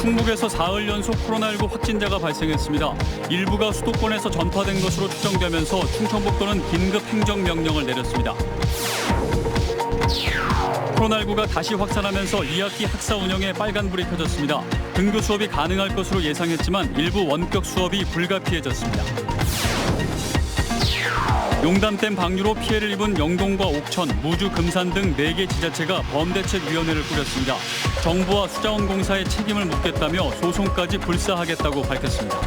충북에서 사흘 연속 코로나19 확진자가 발생했습니다. 일부가 수도권에서 전파된 것으로 추정되면서 충청북도는 긴급 행정명령을 내렸습니다. 코로나19가 다시 확산하면서 2학기 학사 운영에 빨간불이 켜졌습니다. 등교 수업이 가능할 것으로 예상했지만 일부 원격 수업이 불가피해졌습니다. 용담댐 방류로 피해를 입은 영동과 옥천, 무주, 금산 등 4개 지자체가 범대책위원회를 꾸렸습니다. 정부와 수자원공사에 책임을 묻겠다며 소송까지 불사하겠다고 밝혔습니다.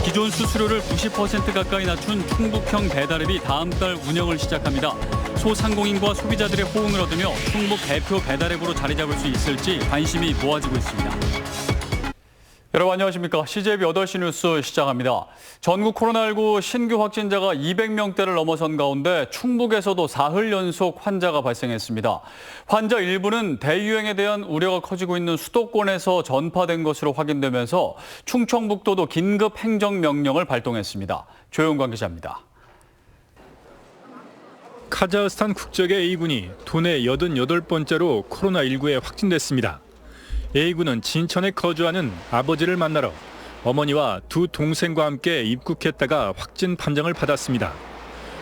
기존 수수료를 90% 가까이 낮춘 충북형 배달앱이 다음 달 운영을 시작합니다. 소상공인과 소비자들의 호응을 얻으며 충북 대표 배달앱으로 자리 잡을 수 있을지 관심이 모아지고 있습니다. 여러분 안녕하십니까. CJB 8시 뉴스 시작합니다. 전국 코로나19 신규 확진자가 200명대를 넘어선 가운데 충북에서도 사흘 연속 환자가 발생했습니다. 환자 일부는 대유행에 대한 우려가 커지고 있는 수도권에서 전파된 것으로 확인되면서 충청북도도 긴급 행정명령을 발동했습니다. 조영관 기자입니다. 카자흐스탄 국적의 A군이 도내 88번째로 코로나19에 확진됐습니다. A군은 진천에 거주하는 아버지를 만나러 어머니와 두 동생과 함께 입국했다가 확진 판정을 받았습니다.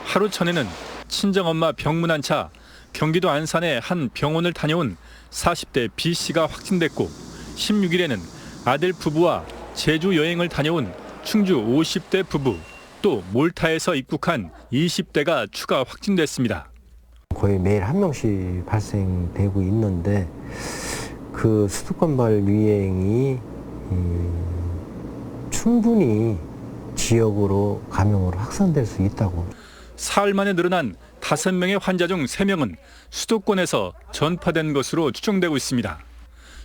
하루 전에는 친정엄마 병문 차 경기도 안산의 한 병원을 다녀온 40대 B씨가 확진됐고 16일에는 아들 부부와 제주 여행을 다녀온 충주 50대 부부, 또 몰타에서 입국한 20대가 추가 확진됐습니다. 거의 매일 한 명씩 발생되고 있는데 그 수도권발 유행이 충분히 지역으로 감염으로 확산될 수 있다고. 사흘 만에 늘어난 5명의 환자 중 3명은 수도권에서 전파된 것으로 추정되고 있습니다.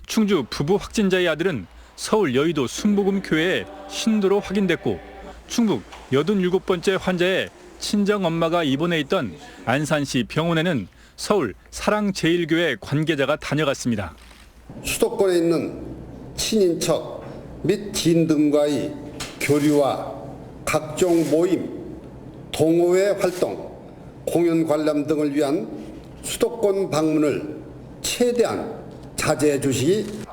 충주 부부 확진자의 아들은 서울 여의도 순복음교회의 신도로 확인됐고 충북 87번째 환자의 친정엄마가 입원해 있던 안산시 병원에는 서울 사랑제일교회 관계자가 다녀갔습니다. 수도권에 있는 친인척 및 지인 등과의 교류와 각종 모임, 동호회 활동, 공연 관람 등을 위한 수도권 방문을 최대한 자제해 주시기.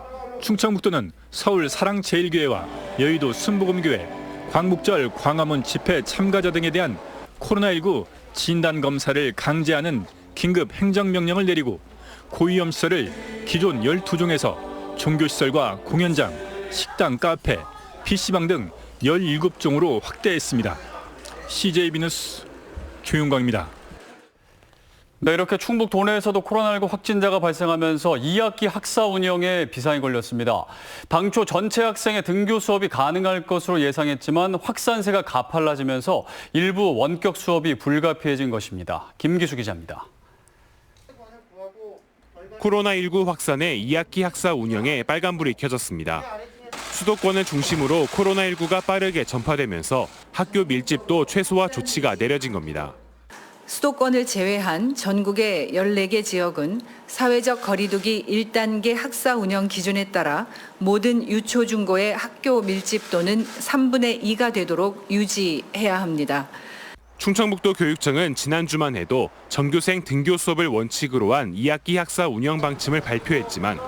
충청북도는 서울 사랑제일교회와 여의도 순복음교회, 광복절 광화문 집회 참가자 등에 대한 코로나19 진단검사를 강제하는 긴급 행정명령을 내리고 고위험시설을 기존 12종에서 종교시설과 공연장, 식당, 카페, PC방 등 17종으로 확대했습니다. CJB 뉴스 조윤광입니다. 네, 이렇게 충북 도내에서도 코로나19 확진자가 발생하면서 2학기 학사 운영에 비상이 걸렸습니다. 당초 전체 학생의 등교 수업이 가능할 것으로 예상했지만 확산세가 가팔라지면서 일부 원격 수업이 불가피해진 것입니다. 김기수 기자입니다. 코로나19 확산에 2학기 학사 운영에 빨간불이 켜졌습니다. 수도권을 중심으로 코로나19가 빠르게 전파되면서 학교 밀집도 최소화 조치가 내려진 겁니다. 수도권을 제외한 전국의 14개 지역은 사회적 거리두기 1단계 학사 운영 기준에 따라 모든 유초중고의 학교 밀집도는 3분의 2가 되도록 유지해야 합니다. 충청북도 교육청은 지난주만 해도 전교생 등교 수업을 원칙으로 한 2학기 학사 운영 방침을 발표했지만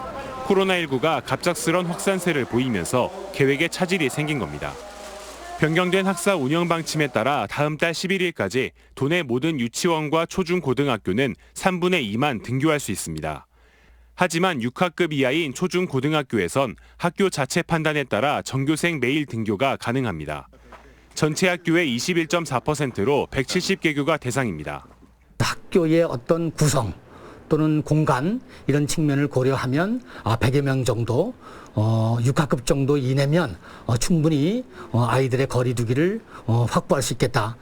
코로나19가 갑작스런 확산세를 보이면서 계획에 차질이 생긴 겁니다. 변경된 학사 운영 방침에 따라 다음 달 11일까지 도내 모든 유치원과 초중고등학교는 3분의 2만 등교할 수 있습니다. 하지만 6학급 이하인 초중고등학교에선 학교 자체 판단에 따라 전교생 매일 등교가 가능합니다. 전체 학교의 21.4%로 170개교가 대상입니다. 학교의 어떤 구성 또는 공간 이런 측면을 고려하면 100여 명 정도 6학급 정도 이내면 충분히 아이들의 거리두기를 확보할 수 있겠다.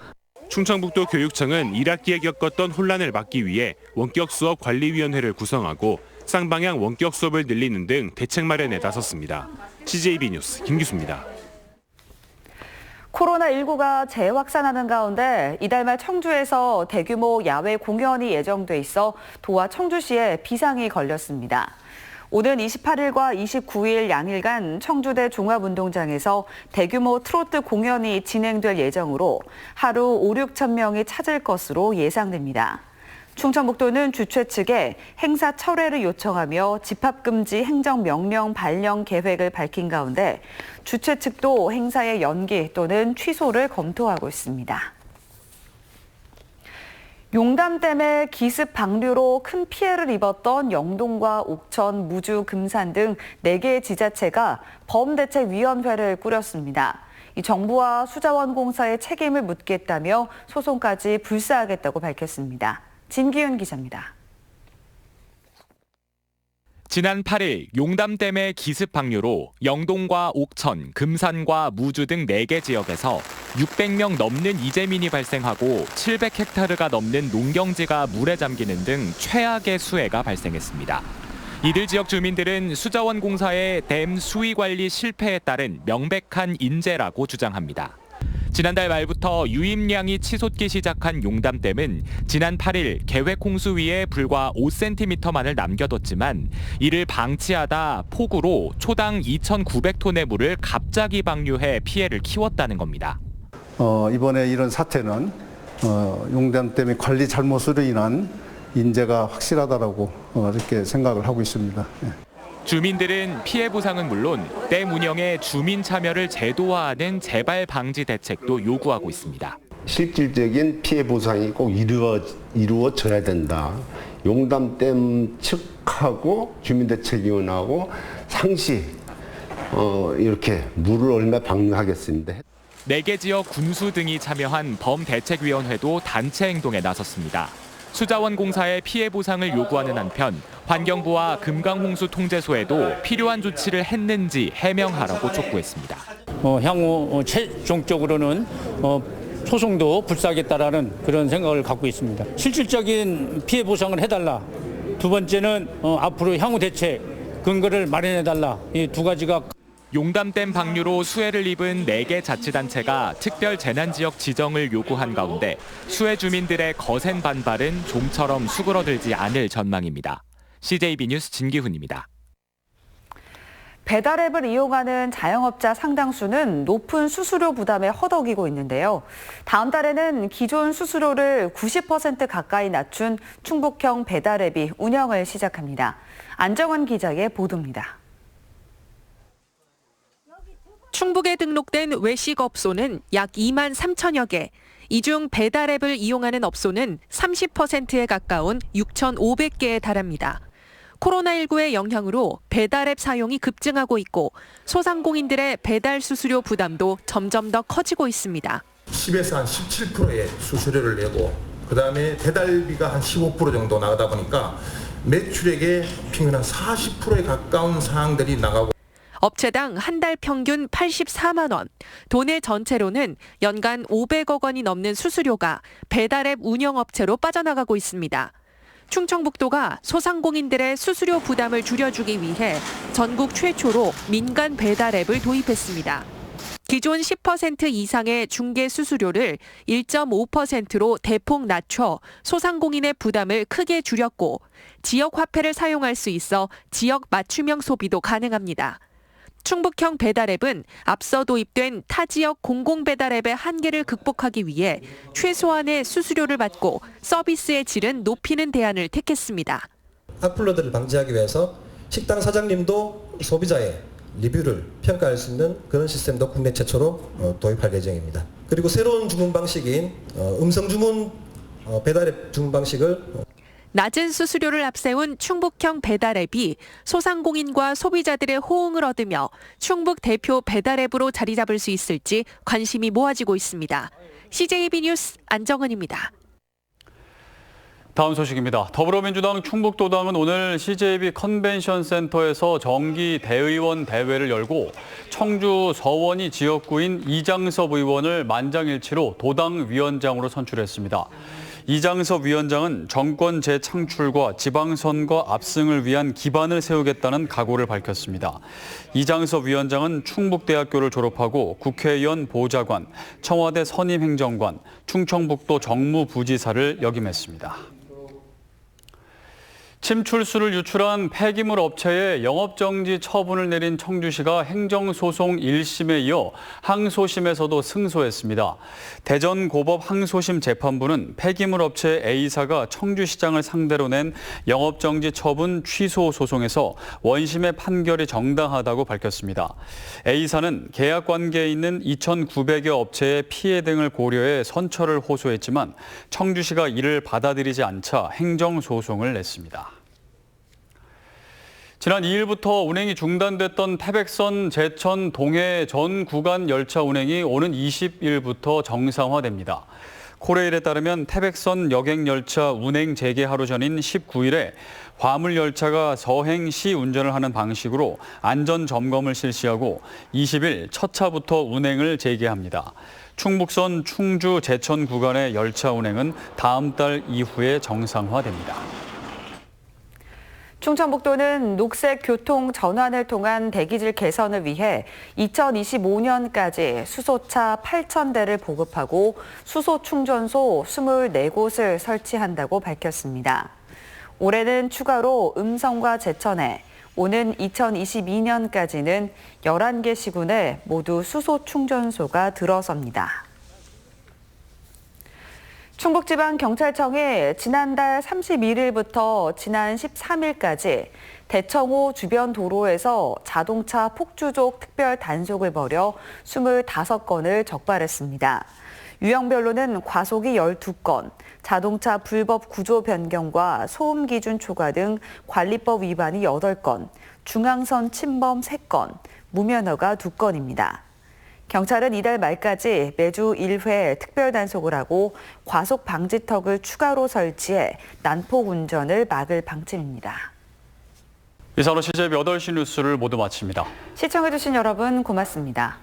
충청북도 교육청은 1학기에 겪었던 혼란을 막기 위해 원격 수업 관리위원회를 구성하고 쌍방향 원격 수업을 늘리는 등 대책 마련에 나섰습니다. CJB 뉴스 김기수입니다. 코로나19가 재확산하는 가운데 이달 말 청주에서 대규모 야외 공연이 예정돼 있어 도와 청주시에 비상이 걸렸습니다. 오는 28일과 29일 양일간 청주대 종합운동장에서 대규모 트로트 공연이 진행될 예정으로 하루 5, 6천 명이 찾을 것으로 예상됩니다. 충청북도는 주최 측에 행사 철회를 요청하며 집합금지 행정명령 발령 계획을 밝힌 가운데 주최 측도 행사의 연기 또는 취소를 검토하고 있습니다. 용담댐의 기습 방류로 큰 피해를 입었던 영동과 옥천, 무주, 금산 등 4개 지자체가 범대책위원회를 꾸렸습니다. 이 정부와 수자원공사의 책임을 묻겠다며 소송까지 불사하겠다고 밝혔습니다. 진기윤 기자입니다. 지난 8일 용담댐의 기습 방류로 영동과 옥천, 금산과 무주 등 4개 지역에서 600명 넘는 이재민이 발생하고 700헥타르가 넘는 농경지가 물에 잠기는 등 최악의 수해가 발생했습니다. 이들 지역 주민들은 수자원공사의 댐 수위 관리 실패에 따른 명백한 인재라고 주장합니다. 지난달 말부터 유입량이 치솟기 시작한 용담댐은 지난 8일 계획 홍수위에 불과 5cm만을 남겨뒀지만 이를 방치하다 폭우로 초당 2,900톤의 물을 갑자기 방류해 피해를 키웠다는 겁니다. 이번에 이런 사태는 용담댐의 관리 잘못으로 인한 인재가 확실하다라고 이렇게 생각을 하고 있습니다. 주민들은 피해 보상은 물론 댐 운영에 주민 참여를 제도화하는 재발 방지 대책도 요구하고 있습니다. 실질적인 피해 보상이 꼭 이루어져야 된다. 용담댐 측하고 주민대책위원회하고 상시 이렇게 물을 얼마 방류하겠습니다. 4개 지역 군수 등이 참여한 범대책위원회도 단체 행동에 나섰습니다. 수자원공사의 피해 보상을 요구하는 한편 환경부와 금강홍수통제소에도 필요한 조치를 했는지 해명하라고 촉구했습니다. 향후 최종적으로는 소송도 불사하겠다라는 그런 생각을 갖고 있습니다. 실질적인 피해 보상을 해달라. 두 번째는 앞으로 향후 대책 근거를 마련해달라. 이 두 가지가. 용담댐 방류로 수해를 입은 4개 자치단체가 특별 재난지역 지정을 요구한 가운데 수해 주민들의 거센 반발은 좀처럼 수그러들지 않을 전망입니다. CJB 뉴스 진기훈입니다. 배달앱을 이용하는 자영업자 상당수는 높은 수수료 부담에 허덕이고 있는데요. 다음 달에는 기존 수수료를 90% 가까이 낮춘 충북형 배달앱이 운영을 시작합니다. 안정원 기자의 보도입니다. 충북에 등록된 외식업소는 약 2만 3천여 개, 이 중 배달앱을 이용하는 업소는 30%에 가까운 6,500개에 달합니다. 코로나19의 영향으로 배달앱 사용이 급증하고 있고 소상공인들의 배달 수수료 부담도 점점 더 커지고 있습니다. 10에서 한 17%의 수수료를 내고 그다음에 배달비가 한 15% 정도 나가다 보니까 매출액의 평균 한 40%에 가까운 사항들이 나가고 업체당 한 달 평균 84만 원, 도내 전체로는 연간 500억 원이 넘는 수수료가 배달앱 운영업체로 빠져나가고 있습니다. 충청북도가 소상공인들의 수수료 부담을 줄여주기 위해 전국 최초로 민간 배달앱을 도입했습니다. 기존 10% 이상의 중개 수수료를 1.5%로 대폭 낮춰 소상공인의 부담을 크게 줄였고 지역 화폐를 사용할 수 있어 지역 맞춤형 소비도 가능합니다. 충북형 배달앱은 앞서 도입된 타 지역 공공배달앱의 한계를 극복하기 위해 최소한의 수수료를 받고 서비스의 질은 높이는 대안을 택했습니다. 악플러들을 방지하기 위해서 식당 사장님도 소비자의 리뷰를 평가할 수 있는 그런 시스템도 국내 최초로 도입할 예정입니다. 그리고 새로운 주문 방식인 음성 주문 배달앱 주문 방식을 낮은 수수료를 앞세운 충북형 배달앱이 소상공인과 소비자들의 호응을 얻으며 충북 대표 배달앱으로 자리 잡을 수 있을지 관심이 모아지고 있습니다. CJB 뉴스 안정은입니다. 다음 소식입니다. 더불어민주당 충북도당은 오늘 CJB 컨벤션 센터에서 정기 대의원 대회를 열고 청주 서원이 지역구인 이장섭 의원을 만장일치로 도당 위원장으로 선출했습니다. 이장섭 위원장은 정권 재창출과 지방선거 압승을 위한 기반을 세우겠다는 각오를 밝혔습니다. 이장섭 위원장은 충북대학교를 졸업하고 국회의원 보좌관, 청와대 선임행정관, 충청북도 정무부지사를 역임했습니다. 침출수를 유출한 폐기물 업체에 영업정지 처분을 내린 청주시가 행정소송 1심에 이어 항소심에서도 승소했습니다. 대전고법 항소심 재판부는 폐기물 업체 A사가 청주시장을 상대로 낸 영업정지 처분 취소 소송에서 원심의 판결이 정당하다고 밝혔습니다. A사는 계약 관계에 있는 2,900여 업체의 피해 등을 고려해 선처를 호소했지만 청주시가 이를 받아들이지 않자 행정소송을 냈습니다. 지난 2일부터 운행이 중단됐던 태백선 제천 동해 전 구간 열차 운행이 오는 20일부터 정상화됩니다. 코레일에 따르면 태백선 여객열차 운행 재개 하루 전인 19일에 화물열차가 서행시 운전을 하는 방식으로 안전점검을 실시하고 20일 첫 차부터 운행을 재개합니다. 충북선 충주 제천 구간의 열차 운행은 다음 달 이후에 정상화됩니다. 충청북도는 녹색 교통 전환을 통한 대기질 개선을 위해 2025년까지 수소차 8,000대를 보급하고 수소 충전소 24곳을 설치한다고 밝혔습니다. 올해는 추가로 음성과 제천에, 오는 2022년까지는 11개 시군에 모두 수소 충전소가 들어섭니다. 충북지방경찰청이 지난달 31일부터 지난 13일까지 대청호 주변 도로에서 자동차 폭주족 특별 단속을 벌여 25건을 적발했습니다. 유형별로는 과속이 12건, 자동차 불법 구조 변경과 소음 기준 초과 등 관리법 위반이 8건, 중앙선 침범 3건, 무면허가 2건입니다. 경찰은 이달 말까지 매주 1회 특별 단속을 하고 과속 방지턱을 추가로 설치해 난폭 운전을 막을 방침입니다. 이상으로 CJB 8시 뉴스를 모두 마칩니다. 시청해주신 여러분 고맙습니다.